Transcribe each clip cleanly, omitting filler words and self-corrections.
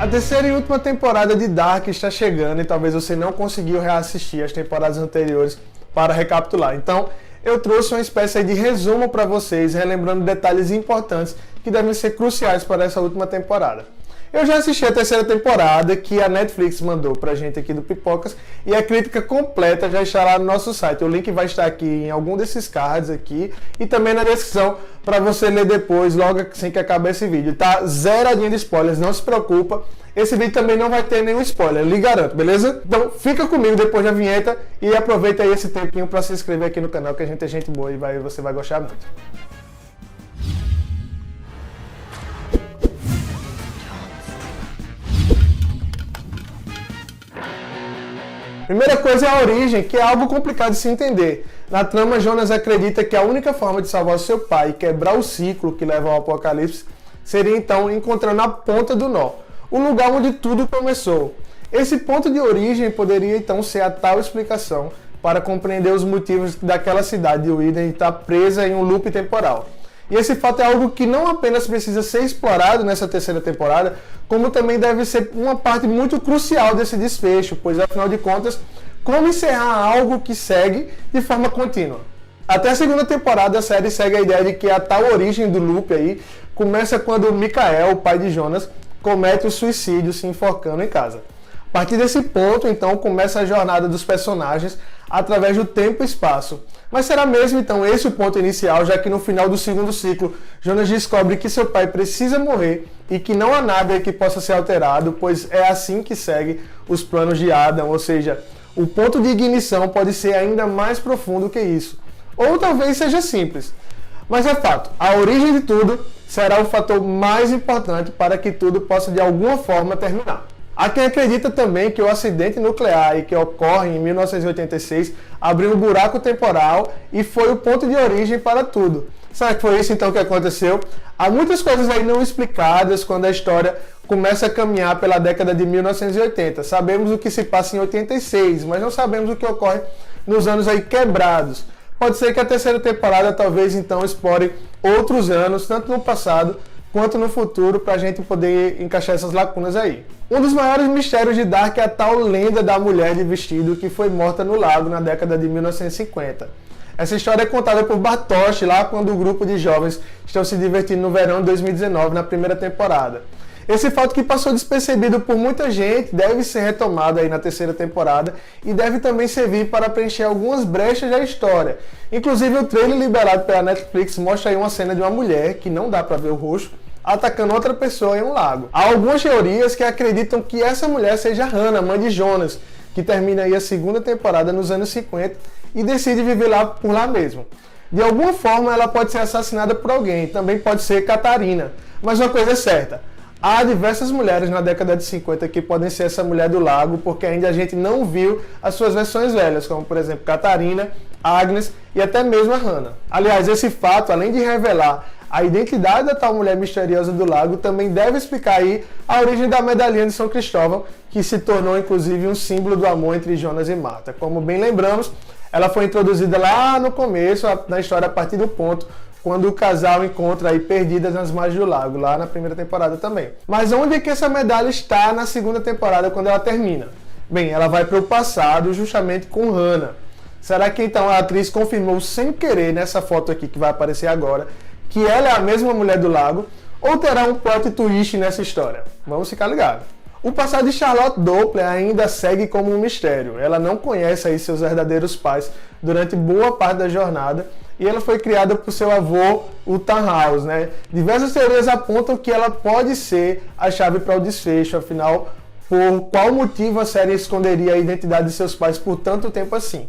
A terceira e última temporada de Dark está chegando e talvez você não conseguiu reassistir as temporadas anteriores para recapitular. Então, eu trouxe uma espécie de resumo para vocês, relembrando detalhes importantes que devem ser cruciais para essa última temporada. Eu já assisti a terceira temporada que a Netflix mandou pra gente aqui do Pipocas e a crítica completa já está lá no nosso site. O link vai estar aqui em algum desses cards aqui e também na descrição para você ler depois, logo assim que acabar esse vídeo. Tá zeradinho de spoilers, não se preocupa. Esse vídeo também não vai ter nenhum spoiler, lhe garanto, beleza? Então fica comigo depois da vinheta e aproveita aí esse tempinho para se inscrever aqui no canal, que a gente é gente boa e você vai gostar muito. Primeira coisa é a origem, que é algo complicado de se entender. Na trama, Jonas acredita que a única forma de salvar seu pai e quebrar o ciclo que leva ao apocalipse seria então encontrando a ponta do nó, o lugar onde tudo começou. Esse ponto de origem poderia então ser a tal explicação para compreender os motivos daquela cidade de Widen estar presa em um loop temporal. E esse fato é algo que não apenas precisa ser explorado nessa terceira temporada, como também deve ser uma parte muito crucial desse desfecho, pois afinal de contas, como encerrar algo que segue de forma contínua? Até a segunda temporada a série segue a ideia de que a tal origem do loop aí começa quando Mikael, o pai de Jonas, comete o suicídio se enforcando em casa. A partir desse ponto, então, começa a jornada dos personagens através do tempo e espaço. Mas será mesmo, então, esse o ponto inicial, já que no final do segundo ciclo, Jonas descobre que seu pai precisa morrer e que não há nada que possa ser alterado, pois é assim que segue os planos de Adam, ou seja, o ponto de ignição pode ser ainda mais profundo que isso. Ou talvez seja simples. Mas é fato, a origem de tudo será o fator mais importante para que tudo possa de alguma forma terminar. Há quem acredita também que o acidente nuclear que ocorre em 1986 abriu um buraco temporal e foi o ponto de origem para tudo. Será que foi isso então que aconteceu? Há muitas coisas aí não explicadas quando a história começa a caminhar pela década de 1980. Sabemos o que se passa em 86, mas não sabemos o que ocorre nos anos aí quebrados. Pode ser que a terceira temporada talvez então explore outros anos, tanto no passado quanto no futuro, para a gente poder encaixar essas lacunas aí. Um dos maiores mistérios de Dark é a tal lenda da mulher de vestido que foi morta no lago na década de 1950. Essa história é contada por Bartosz lá quando o grupo de jovens estão se divertindo no verão de 2019, na primeira temporada. Esse fato que passou despercebido por muita gente deve ser retomado aí na terceira temporada e deve também servir para preencher algumas brechas da história. Inclusive o trailer liberado pela Netflix mostra aí uma cena de uma mulher, que não dá para ver o rosto, atacando outra pessoa em um lago. Há algumas teorias que acreditam que essa mulher seja Hannah, mãe de Jonas, que termina aí a segunda temporada nos anos 50 e decide viver lá por lá mesmo. De alguma forma ela pode ser assassinada por alguém, também pode ser Catarina. Mas uma coisa é certa, há diversas mulheres na década de 50 que podem ser essa mulher do lago, porque ainda a gente não viu as suas versões velhas, como por exemplo Catarina, Agnes e até mesmo a Hannah. Aliás, esse fato, além de revelar a identidade da tal mulher misteriosa do lago, também deve explicar aí a origem da medalhinha de São Cristóvão, que se tornou inclusive um símbolo do amor entre Jonas e Marta. Como bem lembramos, ela foi introduzida lá no começo, na história a partir do ponto quando o casal encontra aí perdidas nas margens do lago, lá na primeira temporada também. Mas onde é que essa medalha está na segunda temporada, quando ela termina? Bem, ela vai para o passado, justamente com Hannah. Será que então a atriz confirmou sem querer, nessa foto aqui que vai aparecer agora, que ela é a mesma mulher do lago, ou terá um plot twist nessa história? Vamos ficar ligados. O passado de Charlotte Doppler ainda segue como um mistério. Ela não conhece aí seus verdadeiros pais durante boa parte da jornada e ela foi criada por seu avô, o Tannhaus, né? Diversas teorias apontam que ela pode ser a chave para o desfecho, afinal, por qual motivo a série esconderia a identidade de seus pais por tanto tempo assim?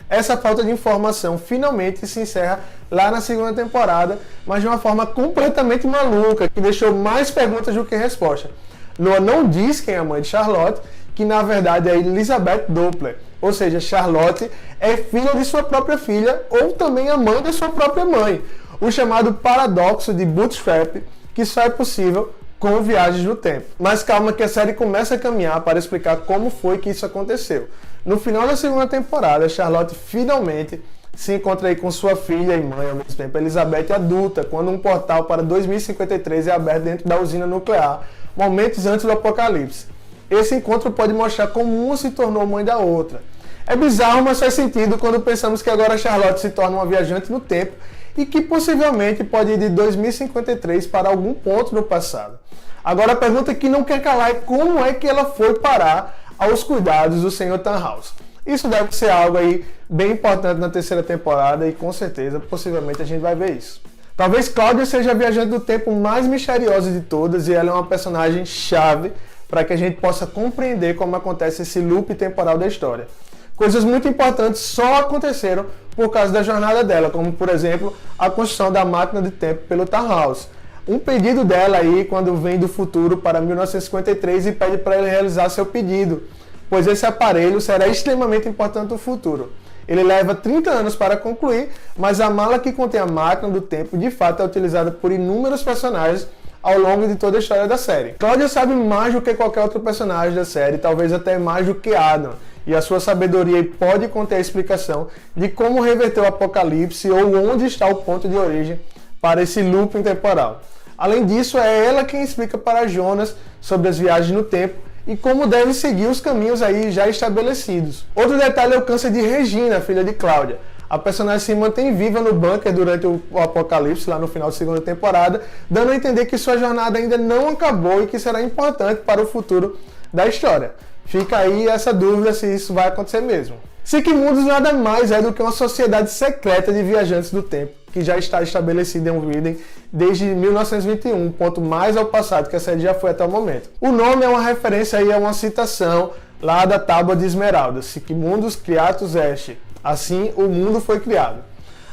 Essa falta de informação finalmente se encerra lá na segunda temporada, mas de uma forma completamente maluca, que deixou mais perguntas do que respostas. Noah não diz quem é a mãe de Charlotte, que na verdade é Elizabeth Doppler, ou seja, Charlotte é filha de sua própria filha ou também a mãe da sua própria mãe, o chamado paradoxo de Bootstrap, que só é possível com viagens no tempo. Mas calma que a série começa a caminhar para explicar como foi que isso aconteceu. No final da segunda temporada, Charlotte finalmente se encontra aí com sua filha e mãe ao mesmo tempo, Elizabeth adulta, quando um portal para 2053 é aberto dentro da usina nuclear, momentos antes do Apocalipse. Esse encontro pode mostrar como uma se tornou mãe da outra. É bizarro, mas faz sentido quando pensamos que agora Charlotte se torna uma viajante no tempo e que possivelmente pode ir de 2053 para algum ponto no passado. Agora a pergunta que não quer calar é como é que ela foi parar aos cuidados do Sr. Tannhaus. Isso deve ser algo aí bem importante na terceira temporada e com certeza, possivelmente a gente vai ver isso. Talvez Claudia seja a viajante do tempo mais misteriosa de todas e ela é uma personagem chave para que a gente possa compreender como acontece esse loop temporal da história. Coisas muito importantes só aconteceram por causa da jornada dela, como por exemplo a construção da máquina de tempo pelo Tannhaus. Um pedido dela aí quando vem do futuro para 1953 e pede para ele realizar seu pedido, pois esse aparelho será extremamente importante no futuro. Ele leva 30 anos para concluir, mas a mala que contém a máquina do tempo de fato é utilizada por inúmeros personagens ao longo de toda a história da série. Claudia sabe mais do que qualquer outro personagem da série, talvez até mais do que Adam, e a sua sabedoria pode conter a explicação de como reverter o Apocalipse ou onde está o ponto de origem para esse looping temporal. Além disso, é ela quem explica para Jonas sobre as viagens no tempo e como deve seguir os caminhos aí já estabelecidos. Outro detalhe é o câncer de Regina, filha de Claudia. A personagem se mantém viva no bunker durante o Apocalipse, lá no final da segunda temporada, dando a entender que sua jornada ainda não acabou e que será importante para o futuro da história. Fica aí essa dúvida se isso vai acontecer mesmo. Sick-Mundus nada mais é do que uma sociedade secreta de viajantes do tempo, que já está estabelecida em Widen desde 1921, ponto mais ao passado que a série já foi até o momento. O nome é uma referência aí a uma citação lá da Tábua de Esmeralda, Sic-Mundus Creatus Est, assim o mundo foi criado.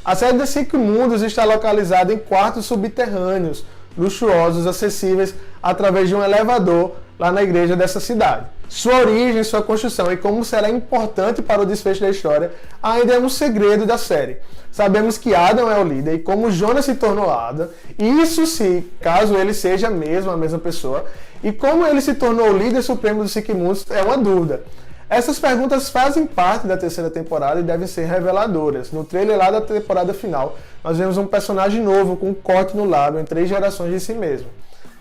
A sede da Sic-Mundus está localizada em quartos subterrâneos, luxuosos, acessíveis através de um elevador lá na igreja dessa cidade. Sua origem, sua construção e como será importante para o desfecho da história ainda é um segredo da série. Sabemos que Adam é o líder e como Jonas se tornou Adam, isso se, caso ele seja mesmo a mesma pessoa, e como ele se tornou o líder supremo do Sic-Mundus é uma dúvida. Essas perguntas fazem parte da terceira temporada e devem ser reveladoras. No trailer lá da temporada final, nós vemos um personagem novo com um corte no lábio em 3 gerações de si mesmo,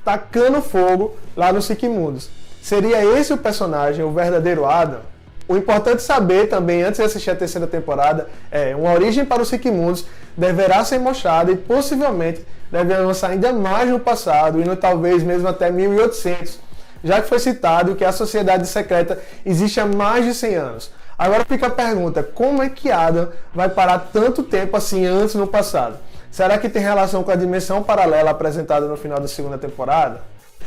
tacando fogo lá no Sic-Mundus. Seria esse o personagem, o verdadeiro Adam? O importante saber também, antes de assistir a terceira temporada, é uma origem para o Sic-Mundus deverá ser mostrada e possivelmente deve avançar ainda mais no passado, indo talvez mesmo até 1800, já que foi citado que a sociedade secreta existe há mais de 100 anos. Agora fica a pergunta, como é que Adam vai parar tanto tempo assim antes no passado? Será que tem relação com a dimensão paralela apresentada no final da segunda temporada?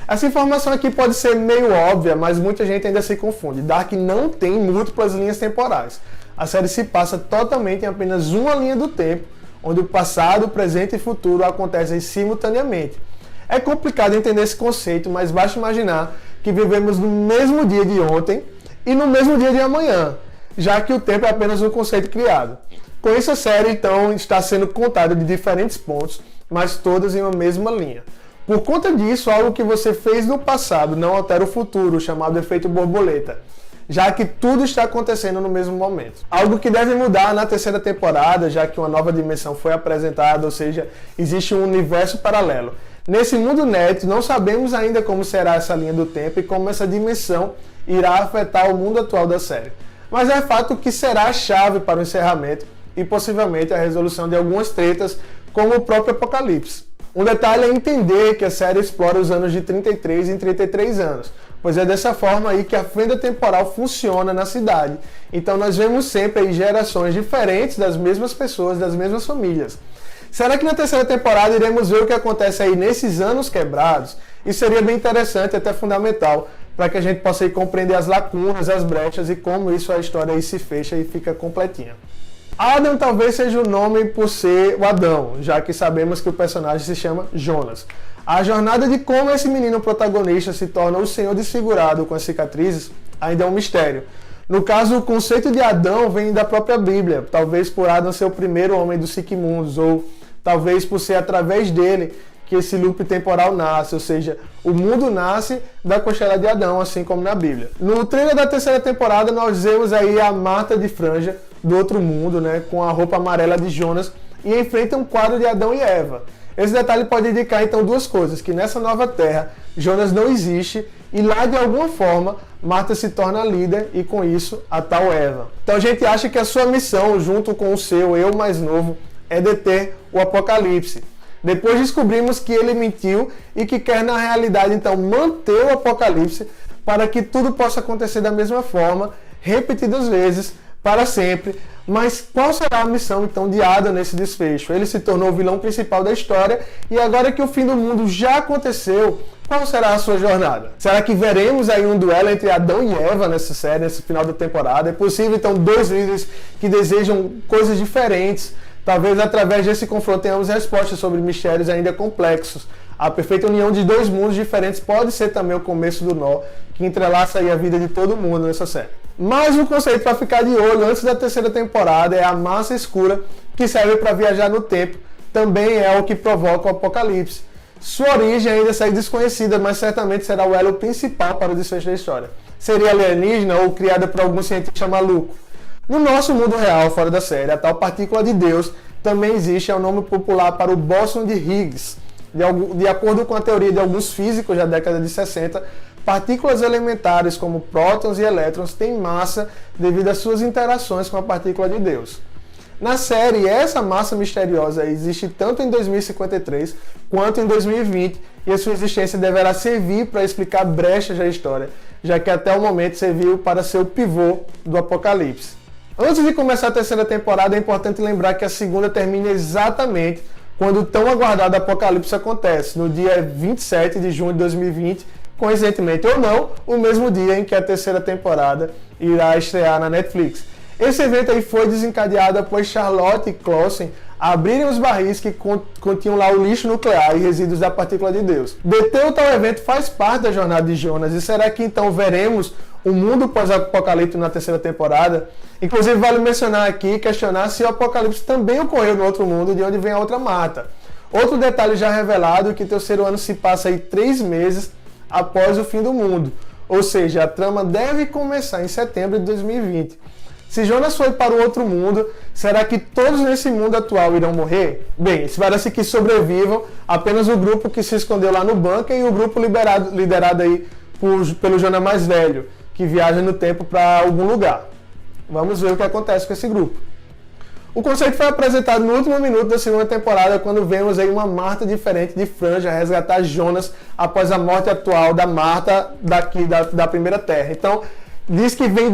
Essa informação aqui pode ser meio óbvia, mas muita gente ainda se confunde. Dark não tem múltiplas linhas temporais. A série se passa totalmente em apenas uma linha do tempo, onde o passado, o presente e o futuro acontecem simultaneamente. É complicado entender esse conceito, mas basta imaginar que vivemos no mesmo dia de ontem e no mesmo dia de amanhã, já que o tempo é apenas um conceito criado. Com isso, a série então está sendo contada de diferentes pontos, mas todas em uma mesma linha. Por conta disso, algo que você fez no passado não altera o futuro, chamado efeito borboleta, já que tudo está acontecendo no mesmo momento. Algo que deve mudar na terceira temporada, já que uma nova dimensão foi apresentada, ou seja, existe um universo paralelo. Nesse mundo net, não sabemos ainda como será essa linha do tempo e como essa dimensão irá afetar o mundo atual da série. Mas é fato que será a chave para o encerramento e possivelmente a resolução de algumas tretas, como o próprio Apocalipse. Um detalhe é entender que a série explora os anos de 33 em 33 anos, pois é dessa forma aí que a fenda temporal funciona na cidade. Então nós vemos sempre aí gerações diferentes das mesmas pessoas, das mesmas famílias. Será que na terceira temporada iremos ver o que acontece aí nesses anos quebrados? Isso seria bem interessante e até fundamental para que a gente possa aí compreender as lacunas, as brechas e como isso a história aí se fecha e fica completinha. Adam talvez seja o nome por ser o Adão, já que sabemos que o personagem se chama Jonas. A jornada de como esse menino protagonista se torna o senhor desfigurado com as cicatrizes ainda é um mistério. No caso, o conceito de Adão vem da própria Bíblia, talvez por Adão ser o primeiro homem do Sic-Mundus, ou talvez por ser através dele que esse loop temporal nasce, ou seja, o mundo nasce da costela de Adão, assim como na Bíblia. No trailer da terceira temporada, nós vemos aí a Marta de franja do outro mundo, né, com a roupa amarela de Jonas, e enfrenta um quadro de Adão e Eva. Esse detalhe pode indicar então duas coisas, que nessa nova terra Jonas não existe e lá de alguma forma Marta se torna líder e com isso a tal Eva. Então a gente acha que a sua missão junto com o seu eu mais novo é deter o Apocalipse. Depois descobrimos que ele mentiu e que quer na realidade então manter o Apocalipse para que tudo possa acontecer da mesma forma, repetidas vezes, para sempre. Mas qual será a missão então de Adam nesse desfecho? Ele se tornou o vilão principal da história e agora que o fim do mundo já aconteceu, qual será a sua jornada? Será que veremos aí um duelo entre Adão e Eva nessa série, nesse final da temporada? É possível então dois líderes que desejam coisas diferentes. Talvez através desse confronto tenhamos respostas sobre mistérios ainda complexos. A perfeita união de dois mundos diferentes pode ser também o começo do nó que entrelaça aí a vida de todo mundo nessa série. Mais um conceito para ficar de olho antes da terceira temporada é a massa escura que serve para viajar no tempo. Também é o que provoca o Apocalipse. Sua origem ainda segue desconhecida, mas certamente será o elo principal para o desfecho da história. Seria alienígena ou criada por algum cientista maluco? No nosso mundo real, fora da série, a tal partícula de Deus também existe, é o nome popular para o bóson de Higgs. De acordo com a teoria de alguns físicos da década de 60, partículas elementares como prótons e elétrons têm massa devido às suas interações com a partícula de Deus. Na série, essa massa misteriosa existe tanto em 2053 quanto em 2020 e a sua existência deverá servir para explicar brechas da história, já que até o momento serviu para ser o pivô do Apocalipse. Antes de começar a terceira temporada, é importante lembrar que a segunda termina exatamente quando o tão aguardado Apocalipse acontece, no dia 27 de junho de 2020, coincidentemente ou não, o mesmo dia em que a terceira temporada irá estrear na Netflix. Esse evento aí foi desencadeado após Charlotte e Clausen abrirem os barris que continham lá o lixo nuclear e resíduos da partícula de Deus. Deter o tal evento faz parte da jornada de Jonas, e será que então veremos o mundo pós-apocalipse na terceira temporada? Inclusive vale mencionar aqui e questionar se o apocalipse também ocorreu no outro mundo, de onde vem a outra Marta. Outro detalhe já revelado é que o terceiro ano se passa aí 3 meses após o fim do mundo, ou seja, a trama deve começar em setembro de 2020. Se Jonas foi para o outro mundo, será que todos nesse mundo atual irão morrer? Bem, parece que sobrevivam apenas o grupo que se escondeu lá no bunker e o grupo liderado aí pelo Jonas mais velho, que viaja no tempo para algum lugar. Vamos ver o que acontece com esse grupo. O conceito foi apresentado no último minuto da segunda temporada, quando vemos aí uma Marta diferente de Franja resgatar Jonas após a morte atual da Marta da primeira Terra. Então,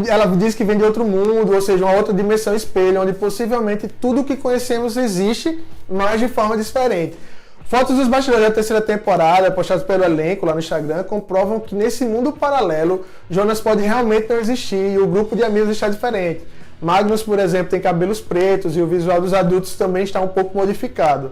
ela diz que vem de outro mundo, ou seja, uma outra dimensão espelho, onde possivelmente tudo o que conhecemos existe, mas de forma diferente. Fotos dos bastidores da terceira temporada, postadas pelo elenco lá no Instagram, comprovam que nesse mundo paralelo, Jonas pode realmente não existir e o grupo de amigos está diferente. Magnus, por exemplo, tem cabelos pretos e o visual dos adultos também está um pouco modificado.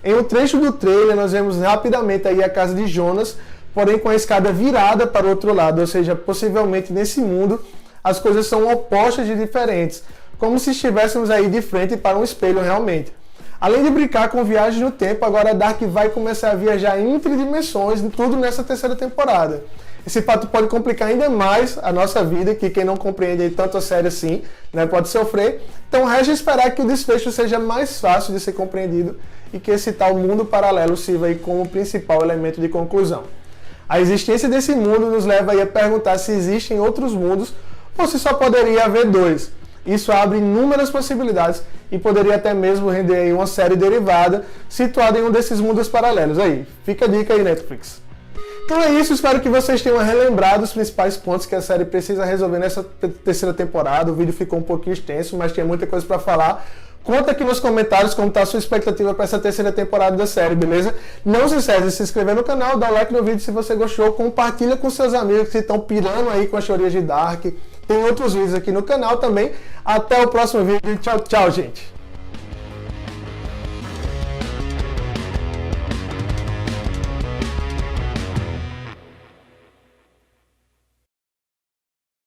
Em um trecho do trailer, nós vemos rapidamente aí a casa de Jonas, porém com a escada virada para o outro lado, ou seja, possivelmente nesse mundo as coisas são opostas e diferentes, como se estivéssemos aí de frente para um espelho realmente. Além de brincar com viagens no tempo, agora a Dark vai começar a viajar entre dimensões, tudo nessa terceira temporada. Esse fato pode complicar ainda mais a nossa vida, que quem não compreende tanto a série assim, né, pode sofrer. Então resta esperar que o desfecho seja mais fácil de ser compreendido e que esse tal mundo paralelo sirva aí como principal elemento de conclusão. A existência desse mundo nos leva aí a perguntar se existem outros mundos ou se só poderia haver 2. Isso abre inúmeras possibilidades e poderia até mesmo render aí uma série derivada situada em um desses mundos paralelos. Aí, fica a dica aí, Netflix. Então é isso, espero que vocês tenham relembrado os principais pontos que a série precisa resolver nessa terceira temporada. O vídeo ficou um pouquinho extenso, mas tinha muita coisa para falar. Conta aqui nos comentários como está a sua expectativa para essa terceira temporada da série, beleza? Não se esqueça de se inscrever no canal, dar like no vídeo se você gostou, compartilha com seus amigos que estão pirando aí com as teorias de Dark. Tem outros vídeos aqui no canal também. Até o próximo vídeo. Tchau, tchau, gente!